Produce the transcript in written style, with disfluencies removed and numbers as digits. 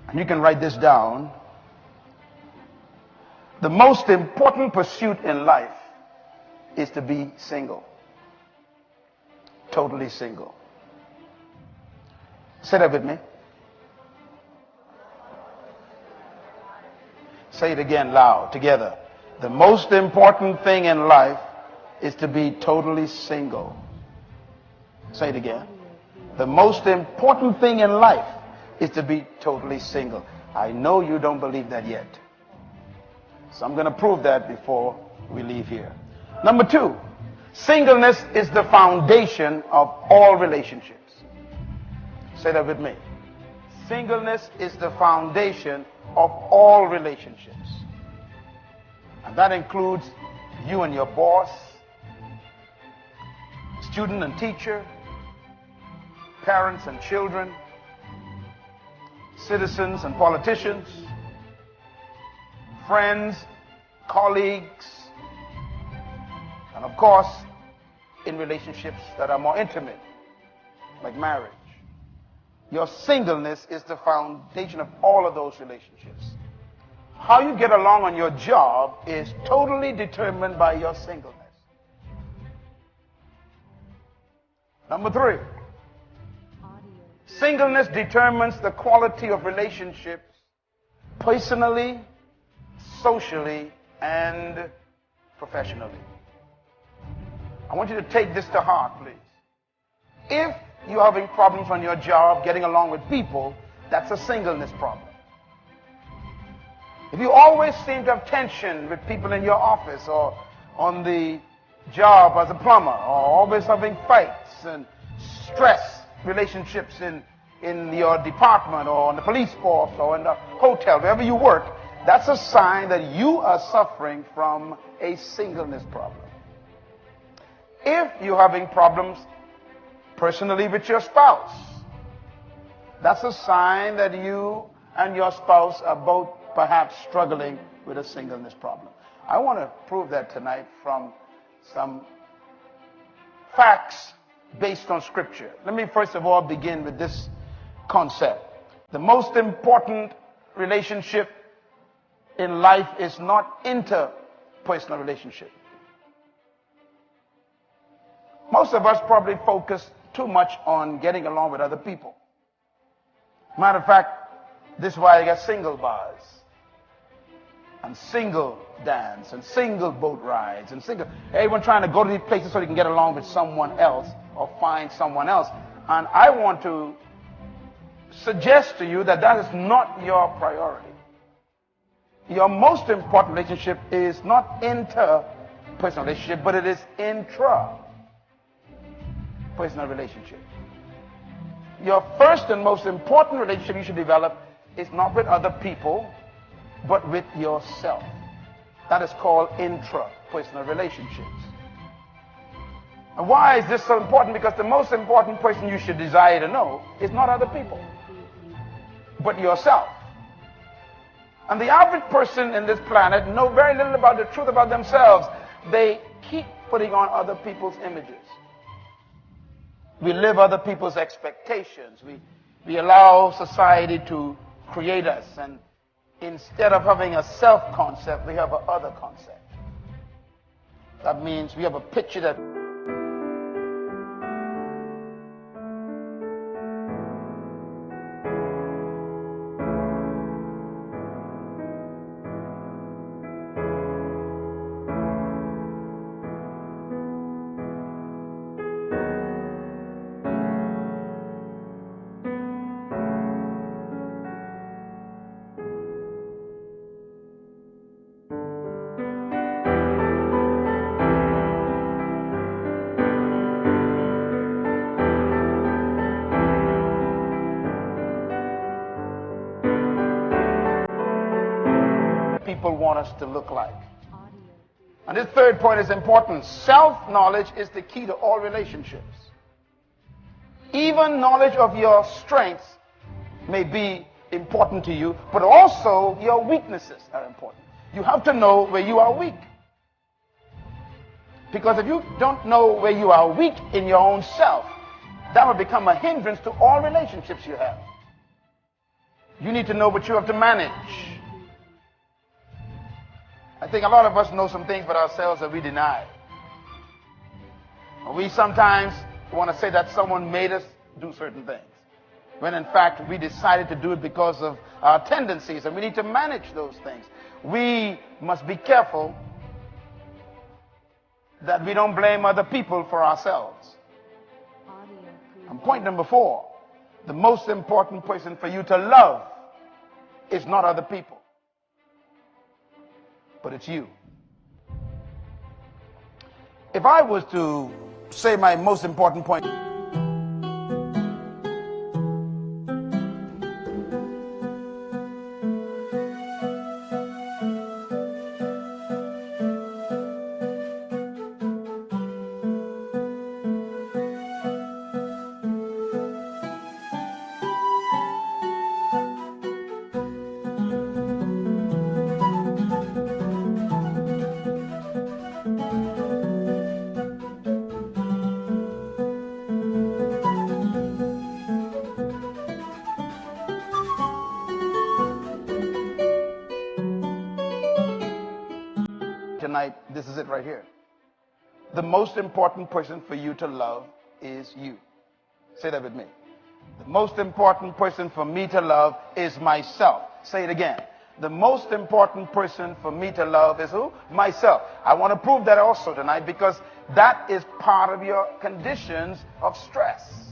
and you can write this down, the most important pursuit in life is to be single. Totally single. Say that with me. Say it again loud, together. The most important thing in life is to be totally single. Say it again. The most important thing in life is to be totally single. I know you don't believe that yet. So I'm going to prove that before we leave here. Number 2, singleness is the foundation of all relationships. Say that with me. Singleness is the foundation of all relationships. And that includes you and your boss, student and teacher, parents and children, citizens and politicians, friends, colleagues, and of course, in relationships that are more intimate, like marriage. Your singleness is the foundation of all of those relationships. How you get along on your job is totally determined by your singleness. Number 3, singleness determines the quality of relationships personally, socially, and professionally. I want you to take this to heart, please. If you're having problems on your job, getting along with people, that's a singleness problem. If you always seem to have tension with people in your office or on the job as a plumber, or always having fights and stress relationships in your department or in the police force or in the hotel, wherever you work, that's a sign that you are suffering from a singleness problem. If you're having problems personally with your spouse, that's a sign that you and your spouse are both perhaps struggling with a singleness problem. I want to prove that tonight from some facts based on Scripture. Let me first of all begin with this concept. The most important relationship in life is not interpersonal relationship. Most of us probably focus too much on getting along with other people. Matter of fact, this is why I got single bars and single dance and single boat rides and single, everyone trying to go to these places so they can get along with someone else or find someone else. And I want to suggest to you that that is not your priority. Your most important relationship is not interpersonal relationship, but it is intrapersonal relationship. Your first and most important relationship you should develop is not with other people, but with yourself. That is called intrapersonal relationships. And why is this so important? Because the most important person you should desire to know is not other people, but yourself. And the average person in this planet know very little about the truth about themselves. They keep putting on other people's images. We live other people's expectations. We allow society to create us, and instead of having a self-concept, we have an other concept. That means we have a picture that people want us to look like. And this third point is important. Self-knowledge is the key to all relationships. Even knowledge of your strengths may be important to you, but also your weaknesses are important. You have to know where you are weak. Because if you don't know where you are weak in your own self, that will become a hindrance to all relationships you have. You need to know what you have to manage. I think a lot of us know some things about ourselves that we deny. We sometimes want to say that someone made us do certain things, when in fact we decided to do it because of our tendencies, and we need to manage those things. We must be careful that we don't blame other people for ourselves. And point number 4, the most important person for you to love is not other people, but it's you. If I was to say my most important point, tonight, this is it right here. The most important person for you to love is you. Say that with me. The most important person for me to love is myself. Say it again. The most important person for me to love is who? Myself. I want to prove that also tonight, because that is part of your conditions of stress.